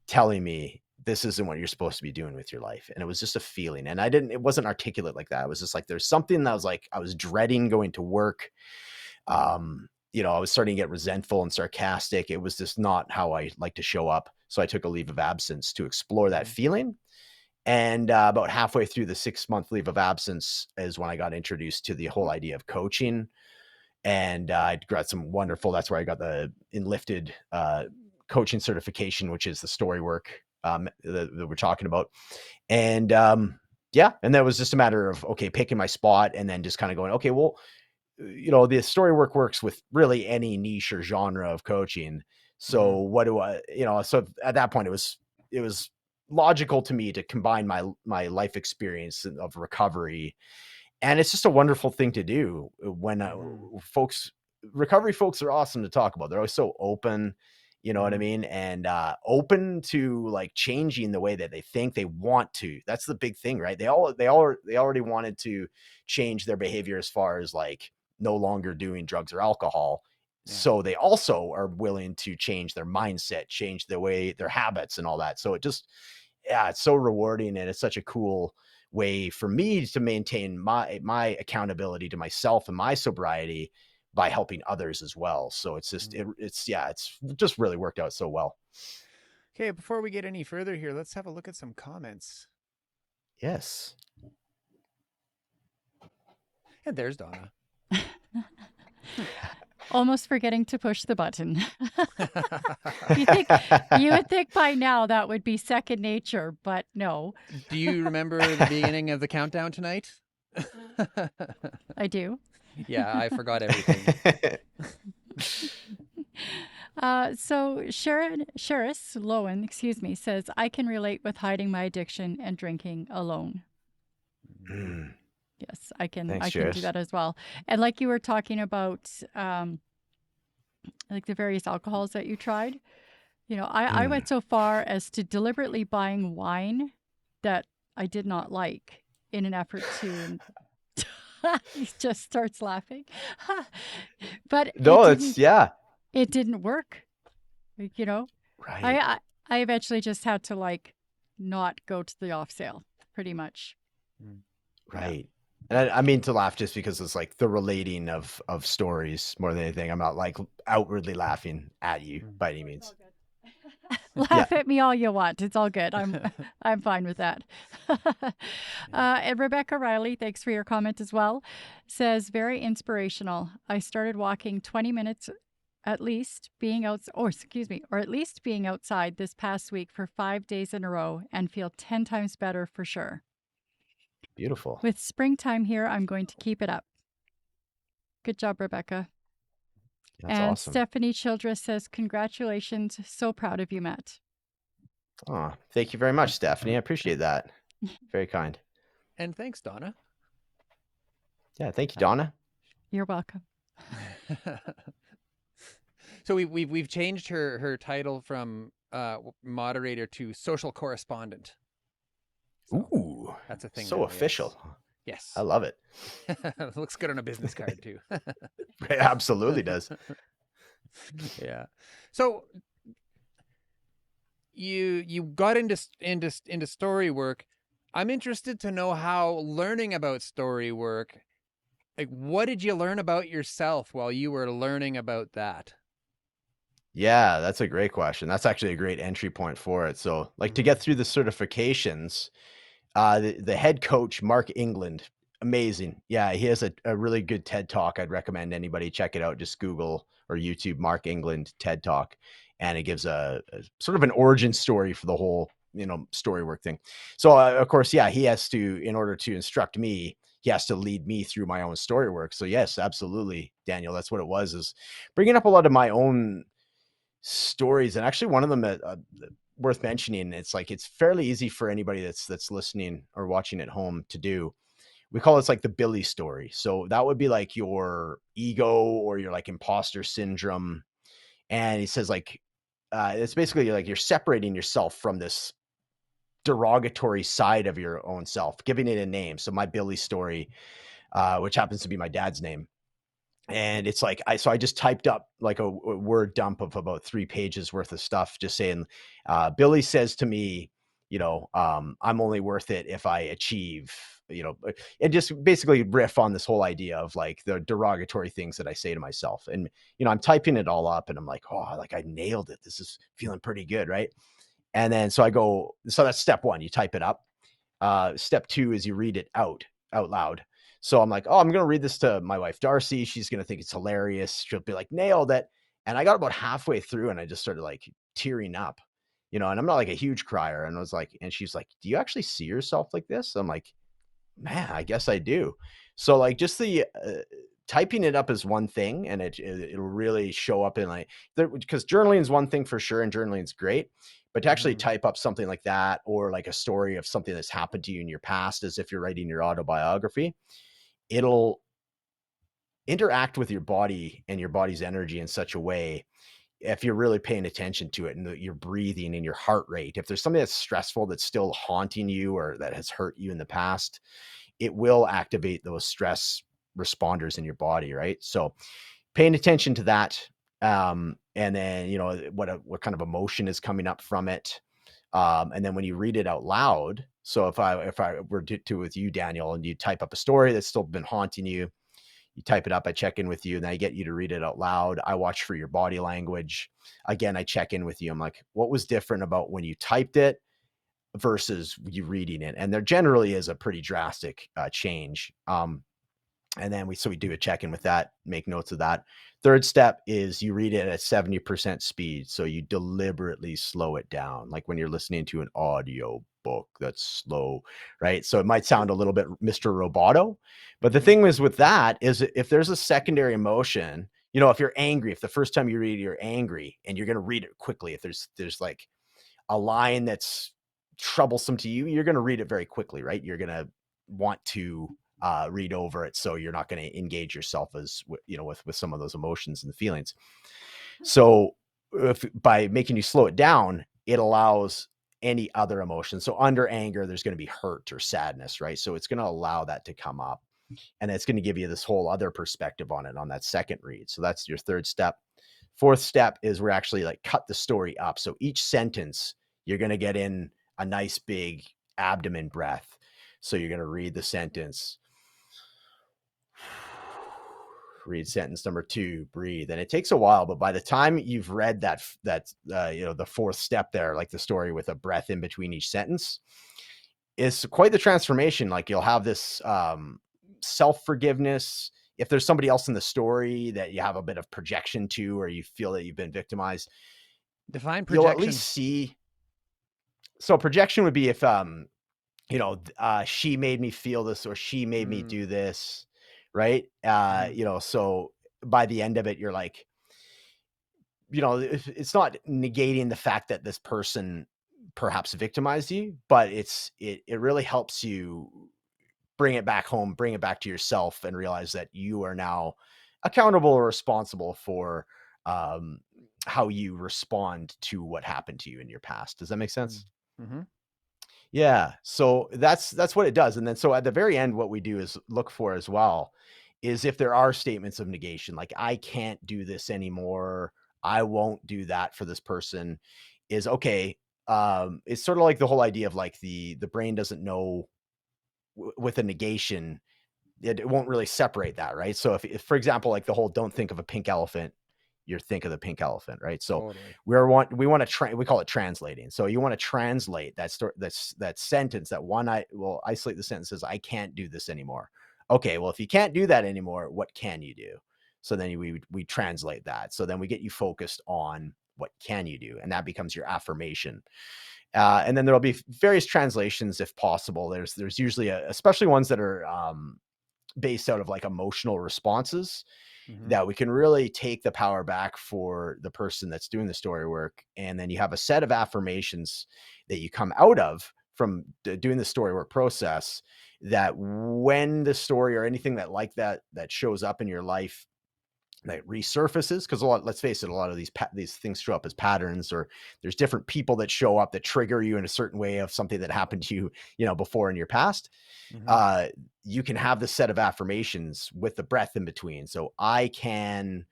telling me, this isn't what you're supposed to be doing with your life. And it was just a feeling. And it wasn't articulate like that. It was just like, there's something that was like, I was dreading going to work. I was starting to get resentful and sarcastic. It was just not how I like to show up. So I took a leave of absence to explore that feeling. And about halfway through the 6-month leave of absence is when I got introduced to the whole idea of coaching. And I got some wonderful, that's where I got the enlifted coaching certification, which is the story work that we're talking about. And yeah, and that was just a matter of, okay, picking my spot and then just kind of going, okay, well, the story work works with really any niche or genre of coaching. So what do I, so at that point it was logical to me to combine my life experience of recovery. And it's just a wonderful thing to do when recovery folks are awesome to talk about. They're always so open. You know what I mean? And open to like changing the way that they think, they want to. That's the big thing, right? They already wanted to change their behavior as far as like no longer doing drugs or alcohol. Yeah. So they also are willing to change their mindset, change the way their habits and all that. So it just, yeah, it's so rewarding, and it's such a cool way for me to maintain my accountability to myself and my sobriety by helping others as well. So it's just it's just really worked out so well. Okay, before we get any further here, let's have a look at some comments. Yes. And there's Donna. Almost forgetting to push the button. You would think by now that would be second nature, but no. Do you remember the beginning of the countdown tonight? I do. Yeah, I forgot everything. So Sheris Lowen, says, I can relate with hiding my addiction and drinking alone. Yes, I can. Thanks, I can do Sheris. that as well. And like you were talking about, like the various alcohols that you tried, I went so far as to deliberately buying wine that I did not like in an effort to. He just starts laughing. But No, it's it didn't work. right. I eventually just had to like not go to the off sale, pretty much. Right. And I mean to laugh just because it's like the relating of stories more than anything. I'm not like outwardly laughing at you by any means. Laugh at me all you want. It's all good. I'm fine with that. And Rebecca Riley, thanks for your comment as well, says, very inspirational. I started walking 20 minutes at least being outside this past week for 5 days in a row and feel 10 times better for sure. Beautiful. With springtime here, I'm going to keep it up. Good job, Rebecca. That's and awesome. Stephanie Childress says, congratulations. So proud of you, Matt. Oh, thank you very much, Stephanie. I appreciate that. Very kind. And thanks, Donna. Yeah, thank you, Donna. You're welcome. So we've changed her title from moderator to social correspondent. So Ooh, that's a thing. So now, official. Yes. I love it. Looks good on a business card too. It absolutely does. Yeah. So you got into story work. I'm interested to know how learning about story work, like what did you learn about yourself while you were learning about that? Yeah, that's a great question. That's actually a great entry point for it. So, like to get through the certifications, the head coach, Mark England, amazing. Yeah, he has a really good TED Talk. I'd recommend anybody check it out. Just Google or YouTube Mark England TED Talk, and it gives a sort of an origin story for the whole, story work thing. So, of course, yeah, he has to, in order to instruct me, he has to lead me through my own story work. So, yes, absolutely, Daniel, that's what it was, is bringing up a lot of my own stories. And actually one of them worth mentioning, it's like it's fairly easy for anybody that's listening or watching at home to do. We call it like the Billy story. So that would be like your ego or your like imposter syndrome. And he says like it's basically like you're separating yourself from this derogatory side of your own self, giving it a name. So my Billy story, which happens to be my dad's name. And it's like, I just typed up like a word dump of about 3 pages worth of stuff, just saying, Billy says to me, I'm only worth it if I achieve, and just basically riff on this whole idea of like the derogatory things that I say to myself. And, I'm typing it all up and I'm like, oh, like I nailed it. This is feeling pretty good. Right. And then, so that's step 1, you type it up. Step 2 is you read it out loud. So I'm like, oh, I'm going to read this to my wife, Darcy. She's going to think it's hilarious. She'll be like, nailed it. And I got about halfway through and I just started like tearing up, and I'm not like a huge crier. And I was like, and she's like, do you actually see yourself like this? I'm like, man, I guess I do. So like just the typing it up is one thing, and it'll really show up in like, because journaling is one thing for sure. And journaling is great. But to actually type up something like that, or like a story of something that's happened to you in your past, as if you're writing your autobiography, it'll interact with your body and your body's energy in such a way. if you're really paying attention to it and your breathing and your heart rate, if there's something that's stressful that's still haunting you or that has hurt you in the past, it will activate those stress responders in your body, right? So paying attention to that, and then what kind of emotion is coming up from it, and then when you read it out loud. So if I were to with you, Daniel, and you type up a story that's still been haunting you, you type it up, I check in with you, and I get you to read it out loud. I watch for your body language. Again, I check in with you. I'm like, what was different about when you typed it versus you reading it? And there generally is a pretty drastic change. And then we do a check-in with that, make notes of that. Third step is you read it at 70% speed. So you deliberately slow it down, like when you're listening to an audio book that's slow, right? So it might sound a little bit Mr. Roboto, but the thing is with that is if there's a secondary emotion, if you're angry, if the first time you read it, you're angry and you're going to read it quickly. If there's like a line that's troublesome to you, you're going to read it very quickly, right? You're going to want to read over it, so you're not going to engage yourself as with some of those emotions and the feelings. So if by making you slow it down, it allows any other emotion. So under anger, there's going to be hurt or sadness, right? So it's going to allow that to come up, and it's going to give you this whole other perspective on it on that second read. So that's your third step. Fourth step is we're actually like cut the story up. So each sentence, you're going to get in a nice big abdomen breath. So you're going to read the sentence, read sentence number 2, breathe. And it takes a while, but by the time you've read that the fourth step there, like the story with a breath in between each sentence, is quite the transformation. Like you'll have this self-forgiveness. If there's somebody else in the story that you have a bit of projection to, or you feel that you've been victimized, Define projection. you'll at least see. So projection would be if, she made me feel this, or she made me do this. Right. So by the end of it, you're like, it's not negating the fact that this person perhaps victimized you, but it really helps you bring it back home, bring it back to yourself, and realize that you are now accountable or responsible for how you respond to what happened to you in your past. Does that make sense? Mm-hmm. Yeah. So that's what it does. And then so at the very end, what we do is look for as well is if there are statements of negation, like I can't do this anymore, I won't do that for this person, is okay. It's sort of like the whole idea of like the brain doesn't know with a negation, it won't really separate that, right? So if for example, like the whole don't think of a pink elephant, you think of the pink elephant, right? So Totally. we want to we call it translating. So you want to translate that story, that sentence, that one, I will isolate the sentences, I can't do this anymore. Okay, well, if you can't do that anymore, what can you do? So then we translate that. So then we get you focused on what can you do, and that becomes your affirmation. And then there'll be various translations if possible. There's usually especially ones that are based out of like emotional responses, that we can really take the power back for the person that's doing the story work. And then you have a set of affirmations that you come out of from doing the story work process, that when the story or anything that shows up in your life that resurfaces, because let's face it, a lot of these things show up as patterns, or there's different people that show up that trigger you in a certain way of something that happened to you, before in your past. You can have this set of affirmations with the breath in between. So I can,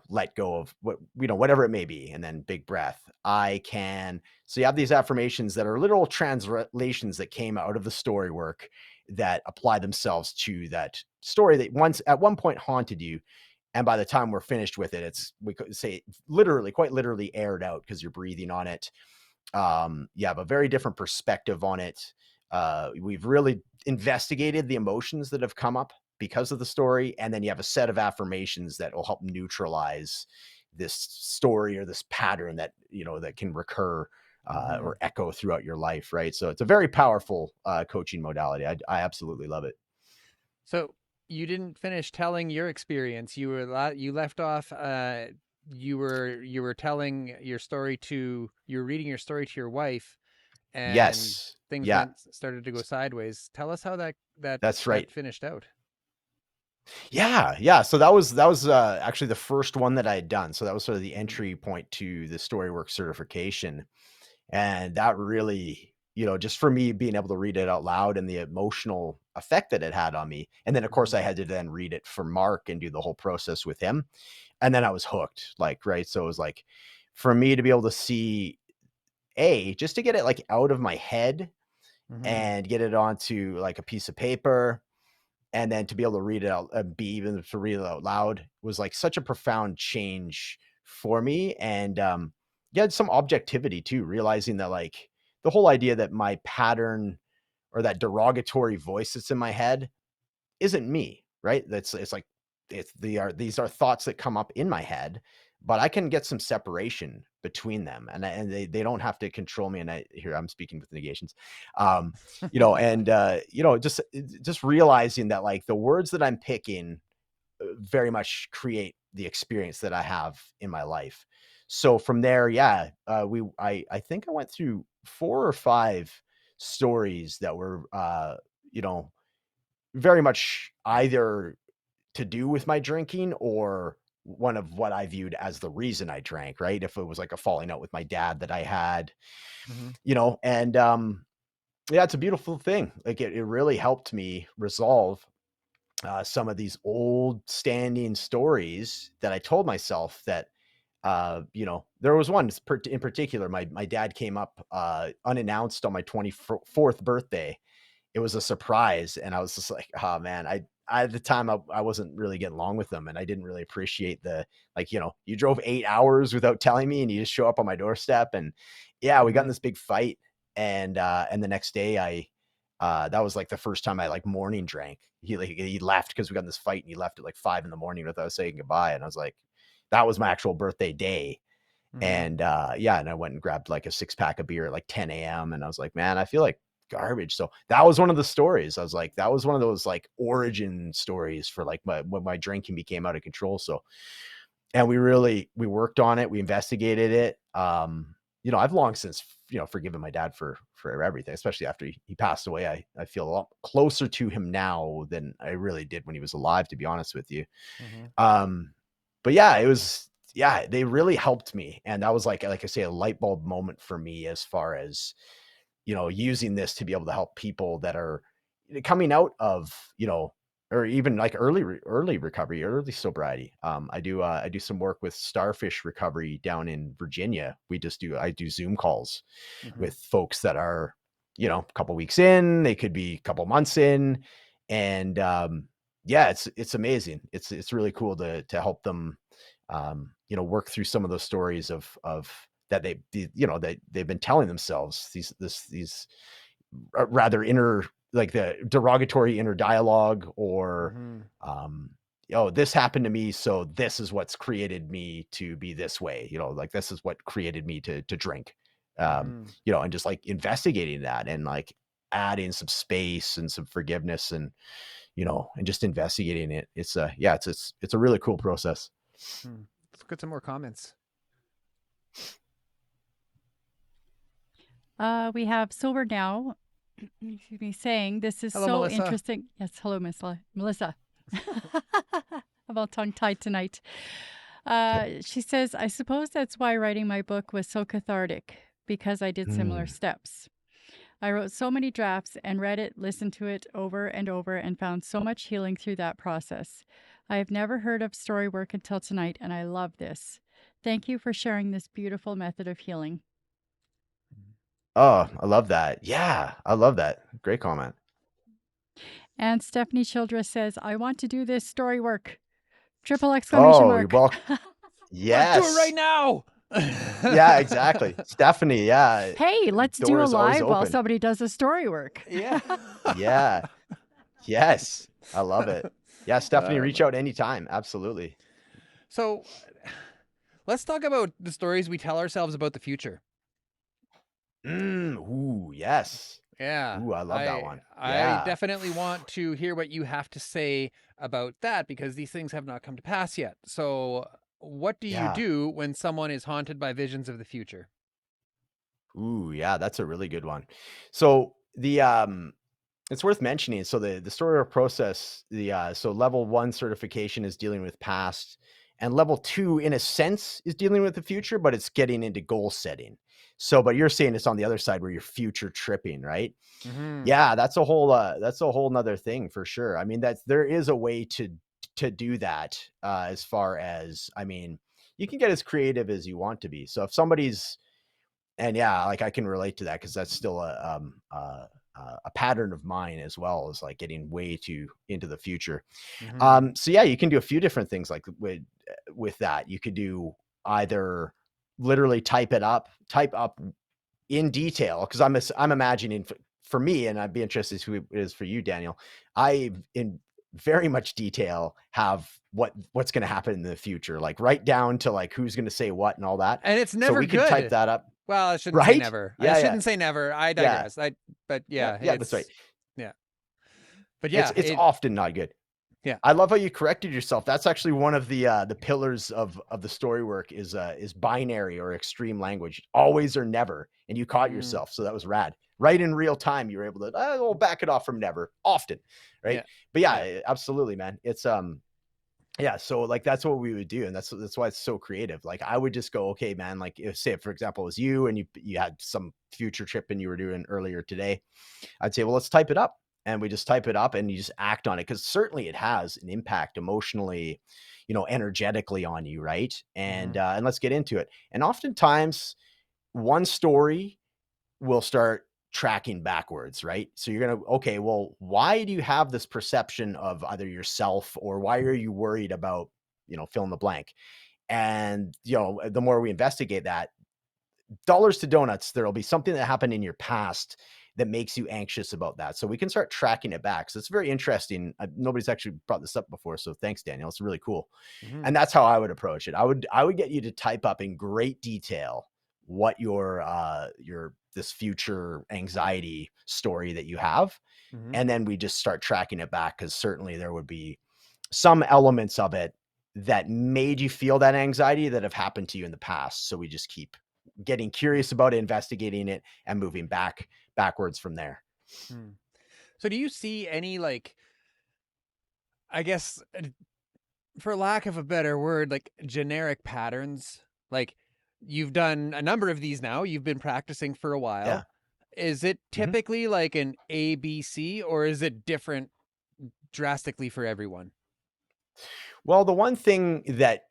let go of whatever it may be. And then big breath, I can. So you have these affirmations that are literal translations that came out of the story work that apply themselves to that story that at one point haunted you. And by the time we're finished with it, we could say quite literally aired out, because you're breathing on it. You have a very different perspective on it. We've really investigated the emotions that have come up because of the story. And then you have a set of affirmations that will help neutralize this story or this pattern that, that can recur or echo throughout your life. Right. So it's a very powerful coaching modality. I absolutely love it. So you didn't finish telling your experience. You left off. You were telling your story you were reading your story to your wife, and yes, things started to go sideways. Tell us how that's right. that finished out. Yeah. So that was actually the first one that I had done. So that was sort of the entry point to the storywork certification. And that really, just for me being able to read it out loud and the emotional effect that it had on me. And then of course Mhm. I had to then read it for Mark and do the whole process with him. And then I was hooked, like, right. So it was like for me to be able to see just to get it like out of my head Mhm. and get it onto like a piece of paper, and then to be able to read it out, even to read it out loud was like such a profound change for me. And yeah, some objectivity too, realizing that like the whole idea that my pattern or that derogatory voice that's in my head isn't me, right? It's like these are thoughts that come up in my head, but I can get some separation between them, and they don't have to control me. And here I'm speaking with negations, and just realizing that like the words that I'm picking very much create the experience that I have in my life. So from there, yeah, I think I went through 4 or 5 stories that were you know very much either to do with my drinking or one of what I viewed as the reason I drank, right? If it was like a falling out with my dad that I had, Mhm. and yeah, it's a beautiful thing. Like it really helped me resolve some of these old standing stories that I told myself that, there was one in particular. My dad came up unannounced on my 24th birthday. It was a surprise, and I was just like, "Oh, man." At the time, I wasn't really getting along with them, and I didn't really appreciate the like, you drove 8 hours without telling me, and you just show up on my doorstep, and yeah, we got in Mhm. this big fight, and the next day, that was, like, the first time I, like, morning drank. He left because we got in this fight, and he left at, like, 5 in the morning without saying goodbye, and I was like, that was my actual birthday day, Mhm. and, yeah, and I went and grabbed like a 6 pack of beer at like 10 a.m. And I was like, man, I feel like garbage. So that was one of the stories. I was like, that was one of those like origin stories for like when my drinking became out of control. So, and we worked on it. We investigated it. I've long since, forgiven my dad for everything, especially after he passed away. I feel a lot closer to him now than I really did when he was alive, to be honest with you. Mhm. Um, but yeah, they really helped me. And that was like I say, a light bulb moment for me as far as, using this to be able to help people that are coming out of, or even like early recovery, early sobriety. I do some work with starfish recovery down in Virginia. I do Zoom calls Mhm. with folks that are, a couple weeks in, they could be a couple months in. And yeah, it's amazing. It's really cool to help them work through some of those stories of that that they've been telling themselves, these rather inner, like the derogatory inner dialogue, or Mhm. um oh, this happened to me, so this is what's created me to be this way, like this is what created me to drink. Mhm. And just like investigating that and like adding some space and some forgiveness, and just investigating it. It's a really cool process. Hmm. Let's look at some more comments. We have Sober Now, excuse me, saying, this is Hello, so Melissa. interesting. Yes, hello, Melissa. I'm all tongue tied tonight. She says, I suppose that's why writing my book was so cathartic, because I did similar Mm. steps. I wrote so many drafts and read it, listened to it over and over, and found so much healing through that process. I have never heard of story work until tonight, and I love this. Thank you for sharing this beautiful method of healing. Oh, I love that. Yeah, I love that. Great comment. And Stephanie Childress says, I want to do this story work. Triple exclamation Oh, you're mark. welcome. Let's do it right Yes. now. Yeah, exactly. Stephanie, yeah. Hey, let's do Door a is always live while open. somebody does a story work. Yeah. Yeah. Yes. I love it. Yeah, Stephanie, I reach love out it. anytime. Absolutely. So let's talk about the stories we tell ourselves about the future. Ooh, yes. Yeah, Ooh, I love that one. I Yeah. definitely want to hear what you have to say about that because these things have not come to pass yet. So, what do you Yeah. do when someone is haunted by visions of the future? Ooh, yeah, that's a really good one. So the It's worth mentioning. So the story work process, so level 1 certification is dealing with past, and level 2, in a sense, is dealing with the future, but it's getting into goal setting. So, but you're saying it's on the other side where you're future tripping, right? Mm-hmm. Yeah, that's a whole nother thing for sure. I mean, there is a way to do that. As far as, I mean, you can get as creative as you want to be. So if somebody's, and yeah, like I can relate to that because that's still a pattern of mine as well, is like getting way too into the future. Mm-hmm. So yeah, you can do a few different things like with that. You could do either literally type up in detail, because I'm imagining for me, and I'd be interested as who it is for you, Daniel. I in very much detail have what's going to happen in the future, like right down to like who's going to say what and all that. And it's So never we could type good. that up, Well, I shouldn't say right? never. I Yeah, yeah, shouldn't say never. I yeah, digress. But yeah, yeah, yeah. That's right. yeah. But It's yeah, it's often not good. yeah. I love how you corrected yourself. That's actually one of the pillars of the story work is binary or extreme language, always or never. And you caught Mm, yourself, so that was rad. Right in real time, you were able to we'll back it off from never, often, right? yeah. But yeah, Yeah. absolutely, man. It's yeah, so like that's what we would do, and that's why it's so creative. Like I would just go, okay, man. Like if, say, for example, it was you and you had some future trip and you were doing earlier today, I'd say, well, let's type it up. And we just type it up and you just act on it, because certainly it has an impact emotionally, energetically on you, right? Mm-hmm. And let's get into it. And oftentimes, one story will start tracking backwards, right? So you're gonna, okay, well, why do you have this perception of either yourself, or why are you worried about, fill in the blank? And the more we investigate that, dollars to donuts, there'll be something that happened in your past that makes you anxious about that. So we can start tracking it back. So it's very interesting. Nobody's actually brought this up before. So thanks, Daniel. It's really cool. Mm-hmm. And that's how I would approach it. I would get you to type up in great detail what your this future anxiety story that you have. Mm-hmm. And then we just start tracking it back, because certainly there would be some elements of it that made you feel that anxiety that have happened to you in the past. So we just keep getting curious about it, investigating it, and moving backwards from there. Hmm. So do you see any, like, I guess, for lack of a better word, like generic patterns? Like, you've done a number of these now, you've been practicing for a Yeah. while. Is it Mhm. typically like an ABC, or is it different drastically for everyone? Well, the one thing that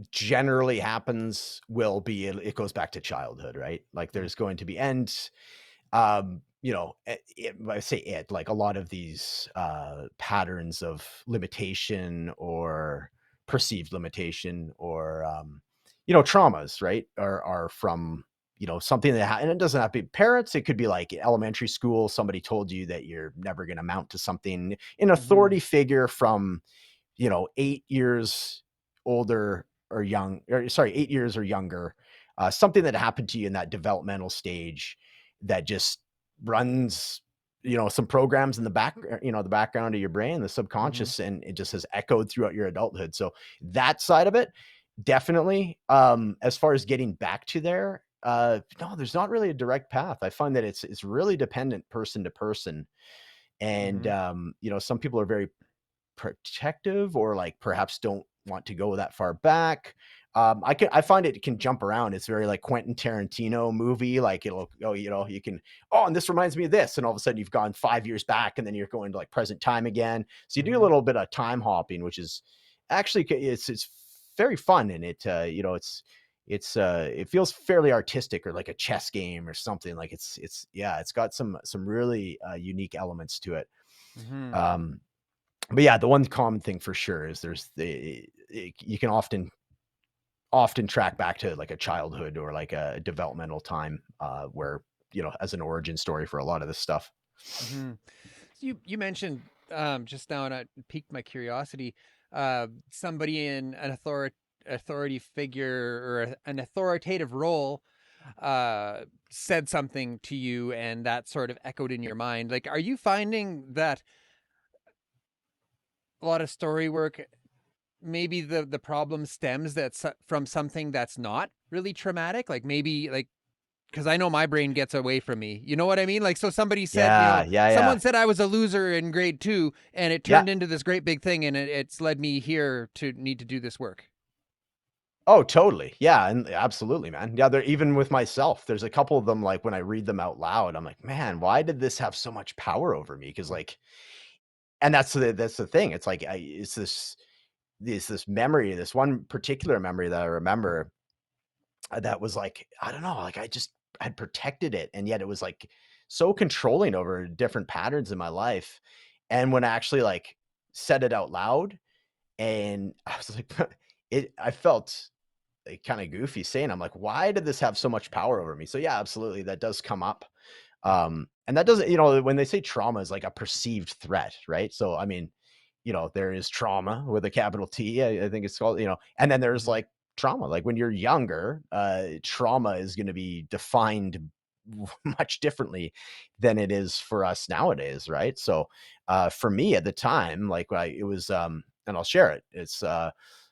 generally happens will be it goes back to childhood, right? Like Mm-hmm. there's going to be, and I say it, like a lot of these patterns of limitation or perceived limitation, or traumas, right, are from something that and it doesn't have to be parents. It could be like elementary school, somebody told you that you're never going to amount to something, an Mm-hmm. authority figure from 8 years older or young, or sorry, 8 years or younger, something that happened to you in that developmental stage that just runs, some programs in the the background of your brain, the Mm-hmm. subconscious, and it just has echoed throughout your adulthood. So that side of it, definitely. As far as getting back to there, no, there's not really a direct path. I find that it's really dependent person to person. And, Mm-hmm. some people are very protective, or like perhaps don't want to go that far back. I find it can jump around. It's very like Quentin Tarantino movie. Like it'll, you can, and this reminds me of this. And all of a sudden you've gone 5 years back, and then you're going to like present time again. So you do a Mm-hmm. little bit of time hopping, which is actually, it's very fun. And it feels fairly artistic, or like a chess game or something. Like yeah, it's got some really unique elements to it. Mm-hmm. Um, but yeah, the one common thing for sure is you can often track back to like a childhood or like a developmental time, where, as an origin story for a lot of this stuff. Mm-hmm. So you mentioned just now, and it piqued my curiosity. Somebody in an authority figure, or an authoritative role said something to you, and that sort of echoed in your mind. Like, are you finding that a lot of story work, maybe the problem stems from something that's not really traumatic? Like maybe like because I know my brain gets away from me. You know what I mean? Like, so somebody said, Yeah, yeah, yeah. someone said I was a loser in grade 2, and it Yeah. turned into this great big thing, and it's led me here to need to do this work. Oh, totally. Yeah, and absolutely, man. Yeah, there even with myself, there's a couple of them, like, when I read them out loud, I'm like, "Man, why did this have so much power over me?" Because like and that's the thing. It's like, it's this memory, this one particular memory that I remember, that was like, I don't know, like, I just had protected it, and yet it was, like, so controlling over different patterns in my life, and when I actually, like, said it out loud, and I was like, I felt kind of goofy saying, I'm like, why did this have so much power over me? So yeah, absolutely. That does come up. And that doesn't, when they say trauma is like a perceived threat, right? So, I mean, there is trauma with a capital T, I think it's called, and then there's like trauma, like when you're younger, trauma is going to be defined much differently than it is for us nowadays. Right. So, for me at the time, like it was, and I'll share it.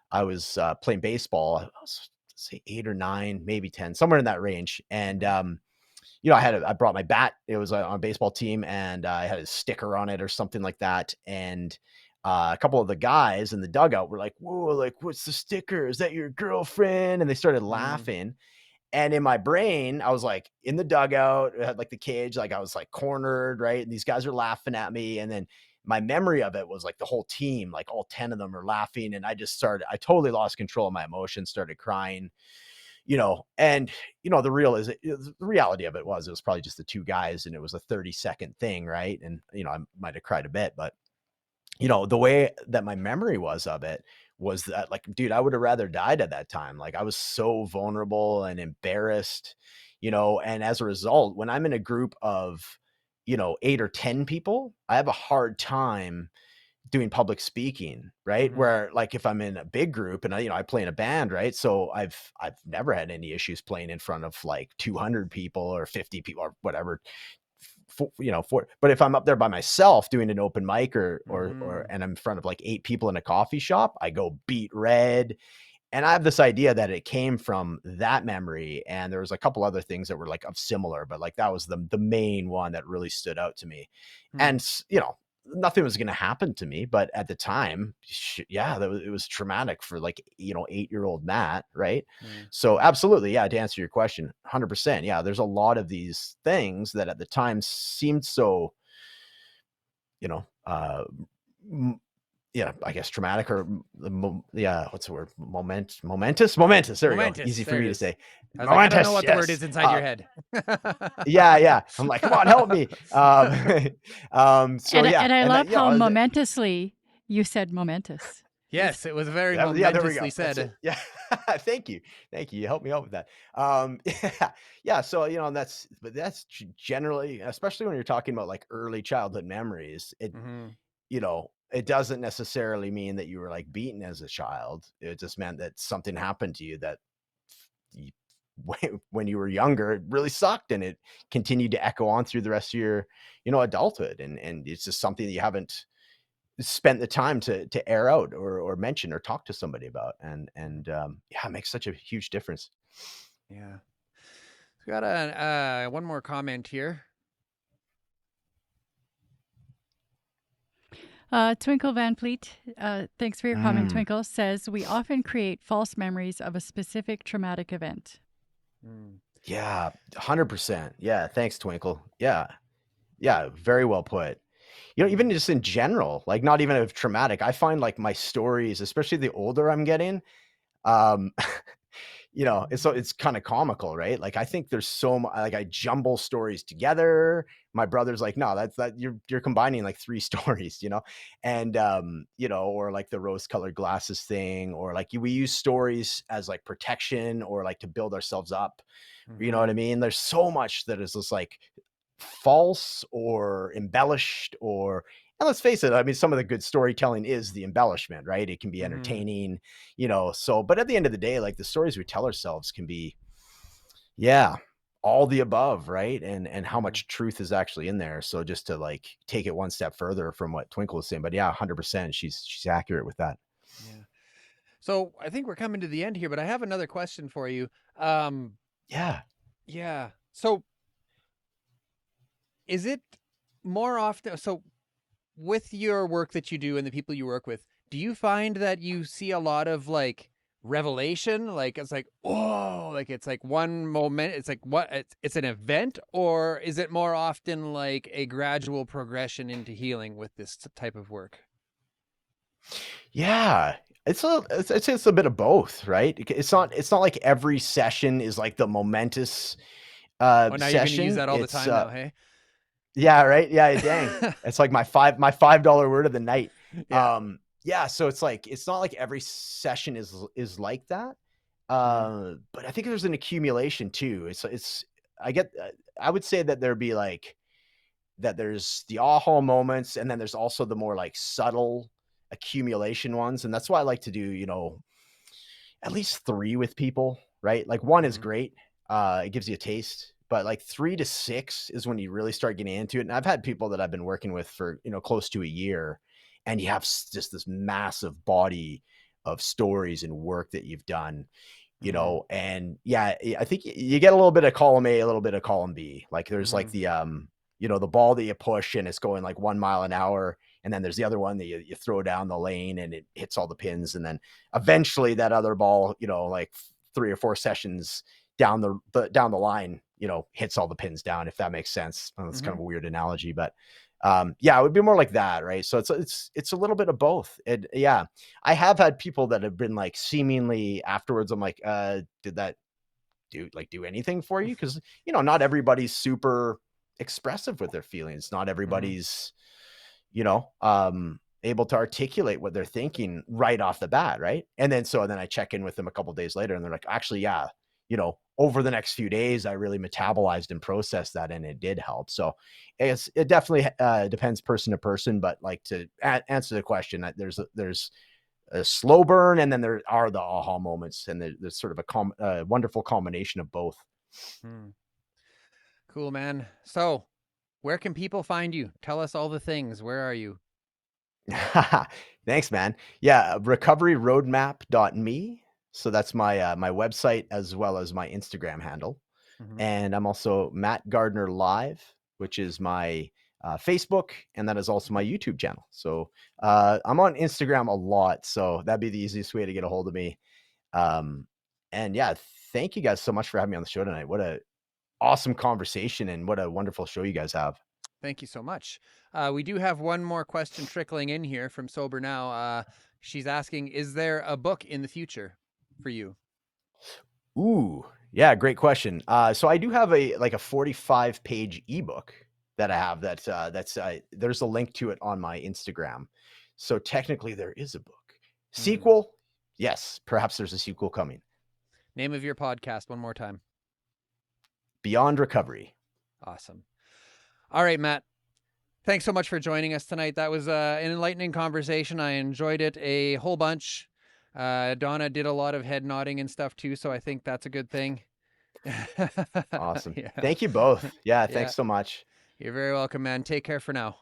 I was playing baseball. I was say 8 or 9, maybe 10, somewhere in that range. And I brought my bat. It was on a baseball team, and I had a sticker on it or something like that. And a couple of the guys in the dugout were like, "Whoa, like what's the sticker? Is that your girlfriend?" And they started laughing. And in my brain, I was like in the dugout, it had like the cage, like I was like cornered, right? And these guys are laughing at me. And then my memory of it was like the whole team, like all 10 of them are laughing. And I totally lost control of my emotions, started crying, and the reality of it was probably just the two guys, and it was a 30-second thing. Right. And, I might've cried a bit, but the way that my memory was of it was that, like, dude, I would have rather died at that time. Like, I was so vulnerable and embarrassed, and as a result, when I'm in a group of, 8 or 10 people, I have a hard time doing public speaking, right? Where like if I'm in a big group and I play in a band, right? So I've never had any issues playing in front of like 200 people or 50 people or whatever, but if I'm up there by myself doing an open mic and I'm in front of like 8 people in a coffee shop, I go beet red. And I have this idea that it came from that memory. And there was a couple other things that were like of similar, but like that was the main one that really stood out to me. And, nothing was going to happen to me, but at the time, it was traumatic for like, 8-year-old Matt. Right. So absolutely. Yeah. To answer your question, 100%. Yeah. There's a lot of these things that at the time seemed so, I guess traumatic or what's the word? Momentous. There we go. Easy for me to say. I was like, I don't know what the word is inside your head. Yeah. I'm like, come on, help me. So and I love how momentously you said momentous. Yes, it was very momentously said. Yeah. Thank you. You helped me out with that. Yeah. So, that's generally, especially when you're talking about like early childhood memories, it doesn't necessarily mean that you were like beaten as a child. It just meant that something happened to you that when you were younger, it really sucked, and it continued to echo on through the rest of your, adulthood. And it's just something that you haven't spent the time to air out or mention or talk to somebody about. And it makes such a huge difference. Yeah. We got one more comment here. Twinkle Van Fleet, thanks for your comment, Twinkle, says, we often create false memories of a specific traumatic event. Yeah, 100%. Yeah, thanks, Twinkle. Yeah, very well put. Even just in general, like not even of traumatic, I find like my stories, especially the older I'm getting, it's kind of comical, right? Like I think there's so much, like I jumble stories together. My brother's like, no, you're combining like 3 stories, and or like the rose colored glasses thing, or like we use stories as like protection or like to build ourselves up. You know what I mean? There's so much that is just like false or embellished, and let's face it, I mean, some of the good storytelling is the embellishment, right? It can be entertaining, but at the end of the day, like the stories we tell ourselves can be, all the above, right? And how much truth is actually in there. So just to like take it one step further from what Twinkle was saying, but 100%, she's accurate with that. Yeah. So I think we're coming to the end here, but I have another question for you. Yeah. So is it more often, so with your work that you do and the people you work with, do you find that you see a lot of like revelation? Like it's like, oh, like it's like one moment, it's like what it's an event, or is it more often like a gradual progression into healing with this type of work? Yeah, I'd say it's a bit of both, right? It's not like every session is like the momentous Oh, now you're going to use session. that all the time now, hey? Yeah, right. Yeah, dang. It's like my $5 word of the night. Yeah. Yeah, so it's like it's not like every session is like that. But I think there's an accumulation too. I get I would say that there'd be like that there's the aha moments, and then there's also the more like subtle accumulation ones. And that's why I like to do, at least 3 with people, right? Like 1 is great. It gives you a taste, but like 3 to 6 is when you really start getting into it. And I've had people that I've been working with for, close to a year, and you have just this massive body of stories and work that you've done, and yeah, I think you get a little bit of column A, a little bit of column B. Like there's like the ball that you push and it's going like 1 mile an hour. And then there's the other one that you throw down the lane and it hits all the pins. And then eventually that other ball, like 3 or 4 sessions down the line, hits all the pins down, if that makes sense. Well, that's kind of a weird analogy, but yeah, it would be more like that, right? So it's a little bit of both. Yeah, I have had people that have been like seemingly afterwards, I'm like, did that do anything for you? Because not everybody's super expressive with their feelings. Not everybody's able to articulate what they're thinking right off the bat, right? And then I check in with them a couple of days later, and they're like, actually, yeah, over the next few days, I really metabolized and processed that, and it did help. So it definitely depends person to person, but like to answer the question, there's a slow burn, and then there are the aha moments, and there's sort of a wonderful combination of both. Cool, man. So where can people find you? Tell us all the things. Where are you? Thanks, man. Yeah, recoveryroadmap.me. So that's my my website as well as my Instagram handle. And I'm also Matt Gardiner Live, which is my Facebook, and that is also my YouTube channel. So I'm on Instagram a lot, so that'd be the easiest way to get a hold of me. And yeah, thank you guys so much for having me on the show tonight. What a awesome conversation, and what a wonderful show you guys have. Thank you so much. We do have one more question trickling in here from Sober Now. She's asking, is there a book in the future for you? Ooh, yeah, great question. So I do have a 45-page ebook that I have that's there's a link to it on my Instagram. So technically there is a book. Sequel? Yes, perhaps there's a sequel coming. Name of your podcast one more time. Beyond Recovery. Awesome. All right, Matt. Thanks so much for joining us tonight. That was an enlightening conversation. I enjoyed it a whole bunch. Donna did a lot of head nodding and stuff too, so I think that's a good thing. Awesome. Yeah. Thank you both. Yeah, thanks so much. You're very welcome, man. Take care for now.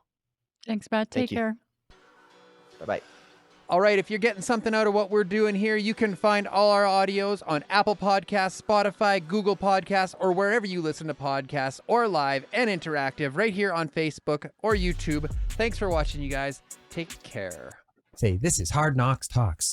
Thanks, Matt. Take care. Bye-bye. All right, if you're getting something out of what we're doing here, you can find all our audios on Apple Podcasts, Spotify, Google Podcasts, or wherever you listen to podcasts, or live and interactive right here on Facebook or YouTube. Thanks for watching, you guys. Take care. Say, this is Hard Knocks Talks.